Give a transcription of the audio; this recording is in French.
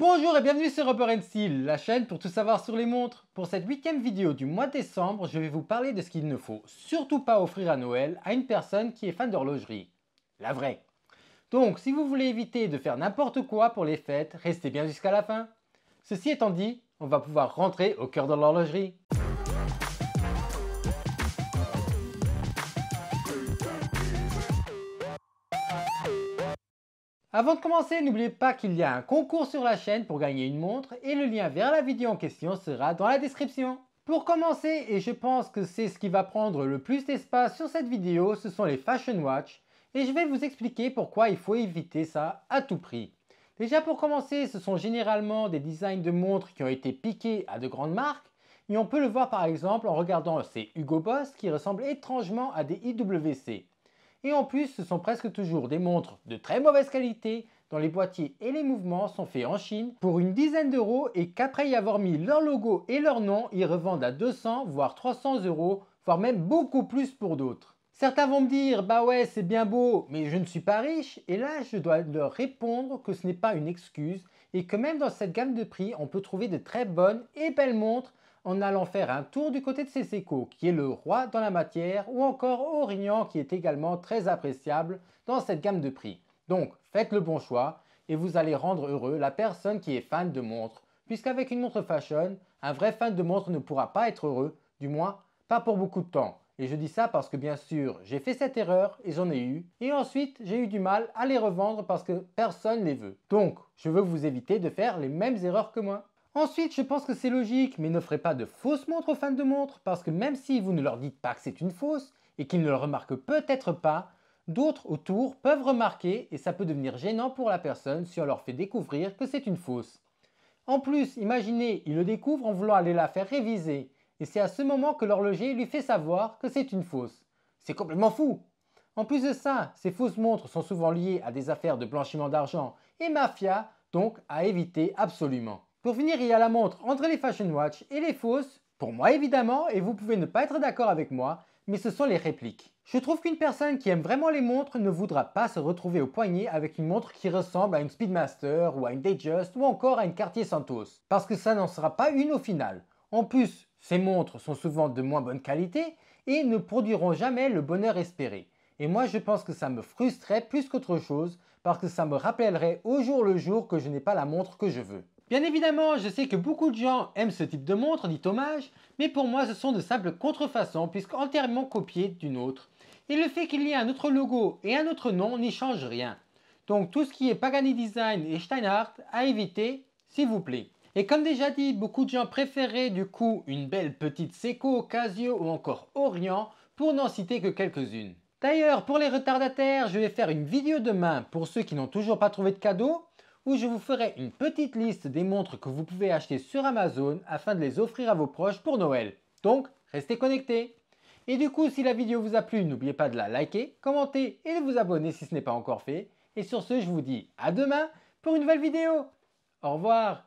Bonjour et bienvenue sur Rubber Steel, la chaîne pour tout savoir sur les montres. Pour cette 8e vidéo du mois de décembre, je vais vous parler de ce qu'il ne faut surtout pas offrir à Noël à une personne qui est fan d'horlogerie. La vraie. Donc, si vous voulez éviter de faire n'importe quoi pour les fêtes, restez bien jusqu'à la fin. Ceci étant dit, on va pouvoir rentrer au cœur de l'horlogerie. Avant de commencer, n'oubliez pas qu'il y a un concours sur la chaîne pour gagner une montre et le lien vers la vidéo en question sera dans la description. Pour commencer, et je pense que c'est ce qui va prendre le plus d'espace sur cette vidéo, ce sont les Fashion Watch et je vais vous expliquer pourquoi il faut éviter ça à tout prix. Déjà pour commencer, ce sont généralement des designs de montres qui ont été piqués à de grandes marques et on peut le voir par exemple en regardant ces Hugo Boss qui ressemblent étrangement à des IWC. Et en plus, ce sont presque toujours des montres de très mauvaise qualité dont les boîtiers et les mouvements sont faits en Chine pour une dizaine d'euros et qu'après y avoir mis leur logo et leur nom, ils revendent à 200 voire 300 euros, voire même beaucoup plus pour d'autres. Certains vont me dire, bah ouais c'est bien beau, mais je ne suis pas riche, et là je dois leur répondre que ce n'est pas une excuse et que même dans cette gamme de prix, on peut trouver de très bonnes et belles montres en allant faire un tour du côté de Seiko, qui est le roi dans la matière, ou encore Orient, qui est également très appréciable dans cette gamme de prix. Donc, faites le bon choix et vous allez rendre heureux la personne qui est fan de montres, puisqu'avec une montre fashion, un vrai fan de montres ne pourra pas être heureux, du moins pas pour beaucoup de temps. Et je dis ça parce que bien sûr, j'ai fait cette erreur et j'en ai eu. Et ensuite, j'ai eu du mal à les revendre parce que personne ne les veut. Donc, je veux vous éviter de faire les mêmes erreurs que moi. Ensuite, je pense que c'est logique, mais n'offrez pas de fausses montres aux fans de montres, parce que même si vous ne leur dites pas que c'est une fausse, et qu'ils ne le remarquent peut-être pas, d'autres autour peuvent remarquer et ça peut devenir gênant pour la personne si on leur fait découvrir que c'est une fausse. En plus, imaginez, ils le découvrent en voulant aller la faire réviser, et c'est à ce moment que l'horloger lui fait savoir que c'est une fausse. C'est complètement fou! En plus de ça, ces fausses montres sont souvent liées à des affaires de blanchiment d'argent et mafia, donc à éviter absolument. Pour finir, il y a la montre entre les Fashion Watch et les fausses, pour moi évidemment, et vous pouvez ne pas être d'accord avec moi, mais ce sont les répliques. Je trouve qu'une personne qui aime vraiment les montres ne voudra pas se retrouver au poignet avec une montre qui ressemble à une Speedmaster ou à une Datejust ou encore à une Cartier Santos, parce que ça n'en sera pas une au final. En plus, ces montres sont souvent de moins bonne qualité et ne produiront jamais le bonheur espéré. Et moi je pense que ça me frustrerait plus qu'autre chose parce que ça me rappellerait au jour le jour que je n'ai pas la montre que je veux. Bien évidemment, je sais que beaucoup de gens aiment ce type de montre, dit hommage, mais pour moi ce sont de simples contrefaçons puisqu'entièrement copiées d'une autre. Et le fait qu'il y ait un autre logo et un autre nom n'y change rien. Donc tout ce qui est Pagani Design et Steinhardt à éviter, s'il vous plaît. Et comme déjà dit, beaucoup de gens préféraient du coup une belle petite Seiko, Casio ou encore Orient pour n'en citer que quelques-unes. D'ailleurs, pour les retardataires, je vais faire une vidéo demain pour ceux qui n'ont toujours pas trouvé de cadeau où je vous ferai une petite liste des montres que vous pouvez acheter sur Amazon afin de les offrir à vos proches pour Noël. Donc, restez connectés. Et du coup, si la vidéo vous a plu, n'oubliez pas de la liker, commenter et de vous abonner si ce n'est pas encore fait. Et sur ce, je vous dis à demain pour une nouvelle vidéo. Au revoir.